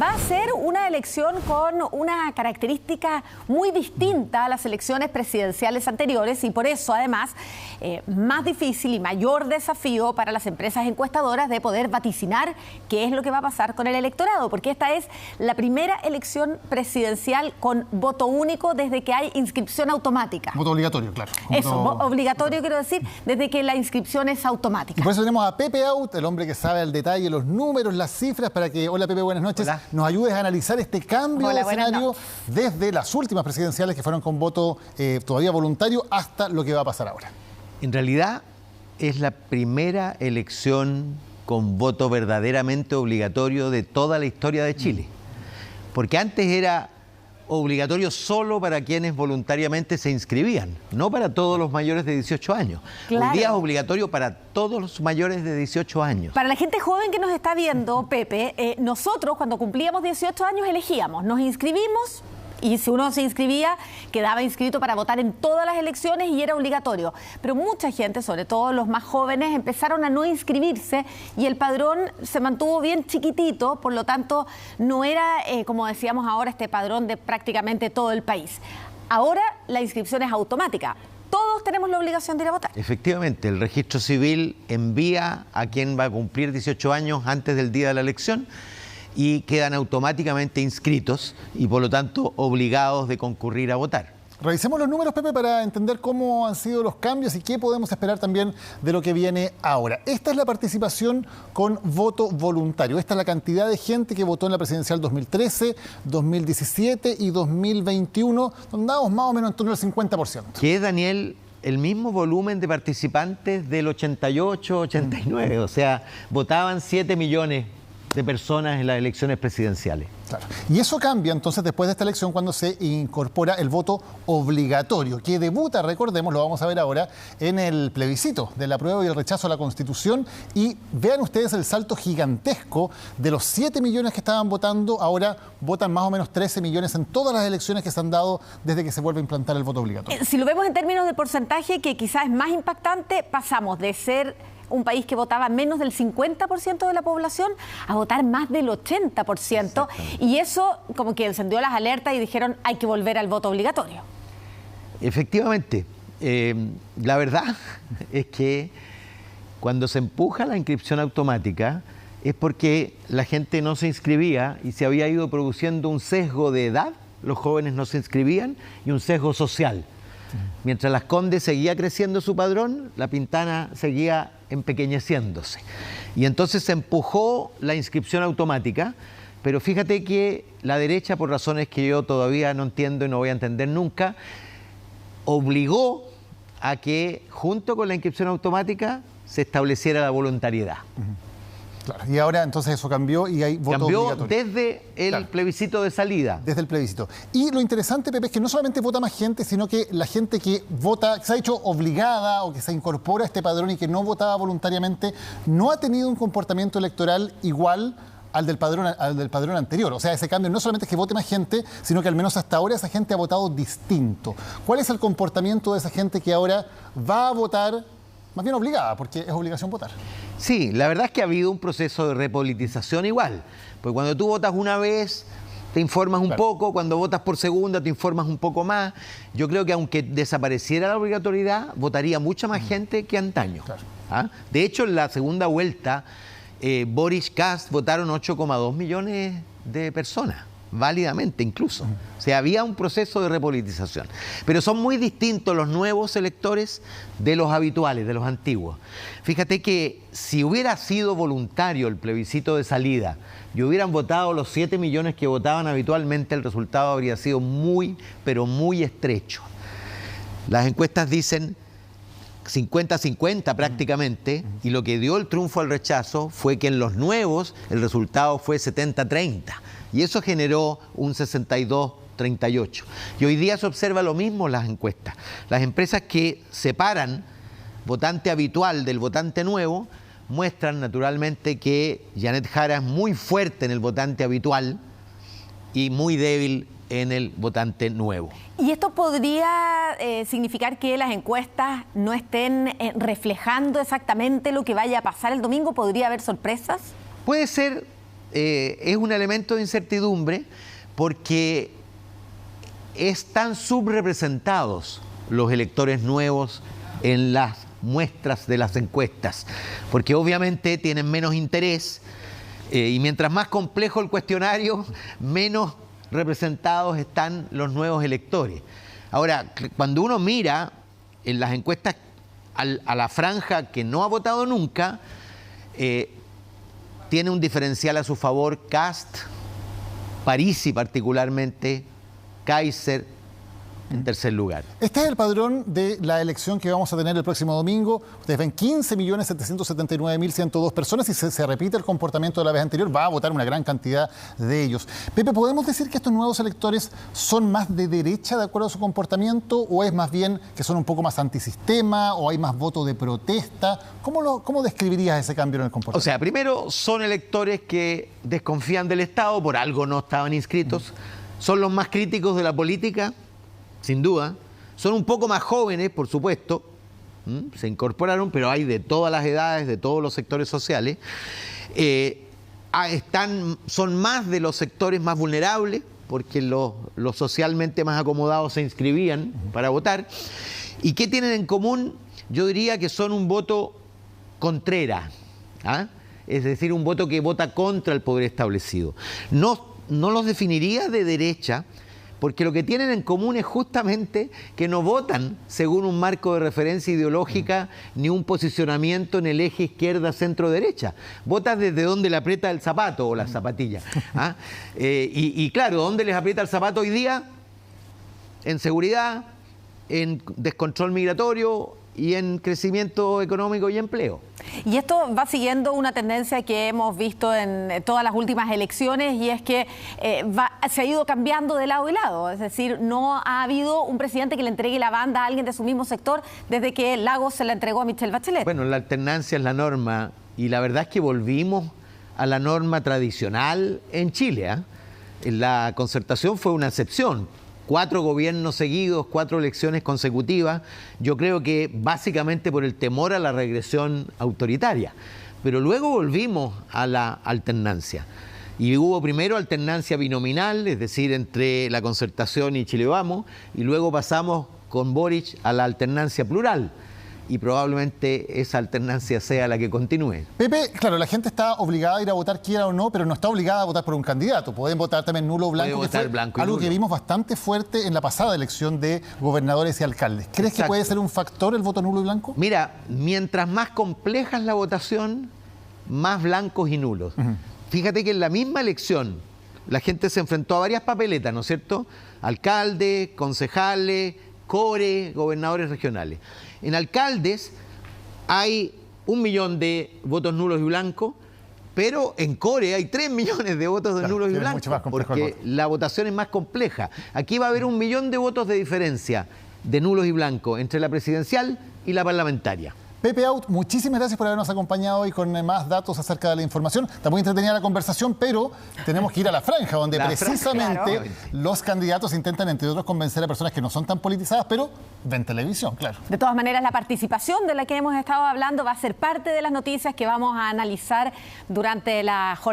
va a ser una elección con una característica muy distinta a las elecciones presidenciales anteriores y por eso, además, más difícil y mayor desafío para las empresas encuestadoras de poder vaticinar qué es lo que va a pasar con el electorado, porque esta es la primera elección presidencial con voto único desde que hay inscripción automática. Voto obligatorio, claro. Eso, obligatorio quiero decir, desde que la inscripción es automática. Y por eso tenemos a Pepe Out, el hombre que sabe al detalle los números, las cifras, para que, hola Pepe, buenas noches, hola, nos ayudes a analizar este cambio de escenario desde las últimas presidenciales que fueron con voto todavía voluntario hasta lo que va a pasar ahora. En realidad es la primera elección con voto verdaderamente obligatorio de toda la historia de Chile. Porque antes era obligatorio solo para quienes voluntariamente se inscribían, no para todos los mayores de 18 años. Claro. Hoy día es obligatorio para todos los mayores de 18 años. Para la gente joven que nos está viendo, Pepe, nosotros cuando cumplíamos 18 años elegíamos, nos inscribimos y si uno se inscribía quedaba inscrito para votar en todas las elecciones y era obligatorio. Pero mucha gente, sobre todo los más jóvenes, empezaron a no inscribirse y el padrón se mantuvo bien chiquitito, por lo tanto no era, como decíamos ahora, este padrón de prácticamente todo el país. Ahora la inscripción es automática. Todos tenemos la obligación de ir a votar. Efectivamente, el registro civil envía a quien va a cumplir 18 años antes del día de la elección y quedan automáticamente inscritos y por lo tanto obligados de concurrir a votar. Revisemos los números, Pepe, para entender cómo han sido los cambios y qué podemos esperar también de lo que viene ahora. Esta es la participación con voto voluntario. Esta es la cantidad de gente que votó en la presidencial 2013, 2017 y 2021, donde andamos más o menos en torno al 50%. Que es, Daniel, el mismo volumen de participantes del 88, 89. O sea, votaban 7 millones de personas en las elecciones presidenciales. Claro. Y eso cambia entonces después de esta elección cuando se incorpora el voto obligatorio, que debuta, recordemos, lo vamos a ver ahora, en el plebiscito del apruebo y el rechazo a la Constitución. Y vean ustedes el salto gigantesco de los 7 millones que estaban votando, ahora votan más o menos 13 millones en todas las elecciones que se han dado desde que se vuelve a implantar el voto obligatorio. Si lo vemos en términos de porcentaje, que quizás es más impactante, pasamos de ser un país que votaba menos del 50% de la población a votar más del 80%. Y eso como que encendió las alertas y dijeron hay que volver al voto obligatorio. Efectivamente. La verdad es que cuando se empuja la inscripción automática es porque la gente no se inscribía y se había ido produciendo un sesgo de edad, los jóvenes no se inscribían, y un sesgo social. Mientras Las Condes seguía creciendo su padrón, La Pintana seguía empequeñeciéndose. Y entonces se empujó la inscripción automática, pero fíjate que la derecha, por razones que yo todavía no entiendo y no voy a entender nunca, obligó a que junto con la inscripción automática se estableciera la voluntariedad. Claro, y ahora entonces eso cambió y hay voto obligatorio. Cambió desde el plebiscito de salida. Desde el plebiscito. Y lo interesante, Pepe, es que no solamente vota más gente, sino que la gente que vota, que se ha hecho obligada o que se incorpora a este padrón y que no votaba voluntariamente, no ha tenido un comportamiento electoral igual al del padrón anterior. O sea, ese cambio no solamente es que vote más gente, sino que al menos hasta ahora esa gente ha votado distinto. ¿Cuál es el comportamiento de esa gente que ahora va a votar más bien obligada, porque es obligación votar? Sí, la verdad es que ha habido un proceso de repolitización igual. Porque cuando tú votas una vez, te informas un poco, cuando votas por segunda, te informas un poco más. Yo creo que aunque desapareciera la obligatoriedad, votaría mucha más gente que antaño. Claro. ¿Ah? De hecho, en la segunda vuelta, Boris Kast votaron 8,2 millones de personas, válidamente incluso. O sea, había un proceso de repolitización. Pero son muy distintos los nuevos electores de los habituales, de los antiguos. Fíjate que si hubiera sido voluntario el plebiscito de salida y hubieran votado los 7 millones que votaban habitualmente, el resultado habría sido muy, pero muy estrecho. Las encuestas dicen 50-50 prácticamente, y lo que dio el triunfo al rechazo fue que en los nuevos el resultado fue 70-30. Y eso generó un 62-38. Y hoy día se observa lo mismo en las encuestas. Las empresas que separan votante habitual del votante nuevo muestran naturalmente que Janet Jara es muy fuerte en el votante habitual y muy débil en el votante nuevo. ¿Y esto podría significar que las encuestas no estén reflejando exactamente lo que vaya a pasar el domingo? ¿Podría haber sorpresas? Puede ser es un elemento de incertidumbre porque están subrepresentados los electores nuevos en las muestras de las encuestas, porque obviamente tienen menos interés y mientras más complejo el cuestionario, menos representados están los nuevos electores. Ahora, cuando uno mira en las encuestas a la franja que no ha votado nunca, tiene un diferencial a su favor Kast, Parisi particularmente, Kaiser en tercer lugar. Este es el padrón de la elección que vamos a tener el próximo domingo. Ustedes ven 15.779.102 personas y se repite el comportamiento de la vez anterior. Va a votar una gran cantidad de ellos. Pepe, ¿podemos decir que estos nuevos electores son más de derecha de acuerdo a su comportamiento o es más bien que son un poco más antisistema o hay más voto de protesta? ¿Cómo describirías ese cambio en el comportamiento? O sea, primero son electores que desconfían del Estado, por algo no estaban inscritos. Son los más críticos de la política, sin duda. Son un poco más jóvenes, por supuesto. Se incorporaron, pero hay de todas las edades, de todos los sectores sociales. Son más de los sectores más vulnerables, porque los socialmente más acomodados se inscribían para votar. ¿Y qué tienen en común? Yo diría que son un voto contrera, es decir, un voto que vota contra el poder establecido. No los definiría de derecha, porque lo que tienen en común es justamente que no votan según un marco de referencia ideológica ni un posicionamiento en el eje izquierda-centro-derecha. Votan desde donde le aprieta el zapato o la zapatilla. Y claro, ¿dónde les aprieta el zapato hoy día? En seguridad, en descontrol migratorio y en crecimiento económico y empleo. Y esto va siguiendo una tendencia que hemos visto en todas las últimas elecciones y es que se ha ido cambiando de lado y lado. Es decir, no ha habido un presidente que le entregue la banda a alguien de su mismo sector desde que Lagos se la entregó a Michelle Bachelet. Bueno, la alternancia es la norma y la verdad es que volvimos a la norma tradicional en Chile. La concertación fue una excepción. 4 gobiernos seguidos, 4 elecciones consecutivas, yo creo que básicamente por el temor a la regresión autoritaria. Pero luego volvimos a la alternancia. Y hubo primero alternancia binominal, es decir, entre la concertación y Chile Vamos, y luego pasamos con Boric a la alternancia plural. Y probablemente esa alternancia sea la que continúe. Pepe, claro, la gente está obligada a ir a votar, quiera o no, pero no está obligada a votar por un candidato. Pueden votar también nulo o blanco, que fue algo que vimos bastante fuerte en la pasada elección de gobernadores y alcaldes. ¿Crees que puede ser un factor el voto nulo y blanco? Mira, mientras más compleja es la votación, más blancos y nulos. Fíjate que en la misma elección la gente se enfrentó a varias papeletas, ¿no es cierto? Alcaldes, concejales, core, gobernadores regionales. En alcaldes hay 1 millón de votos nulos y blancos, pero en core hay 3 millones de votos de nulos y blancos, porque la votación es más compleja. Aquí va a haber 1 millón de votos de diferencia de nulos y blancos entre la presidencial y la parlamentaria. Pepe Out, muchísimas gracias por habernos acompañado hoy con más datos acerca de la información. Está muy entretenida la conversación, pero tenemos que ir a la franja, donde precisamente los candidatos intentan, entre otros, convencer a personas que no son tan politizadas, pero ven televisión, claro. De todas maneras, la participación de la que hemos estado hablando va a ser parte de las noticias que vamos a analizar durante la jornada.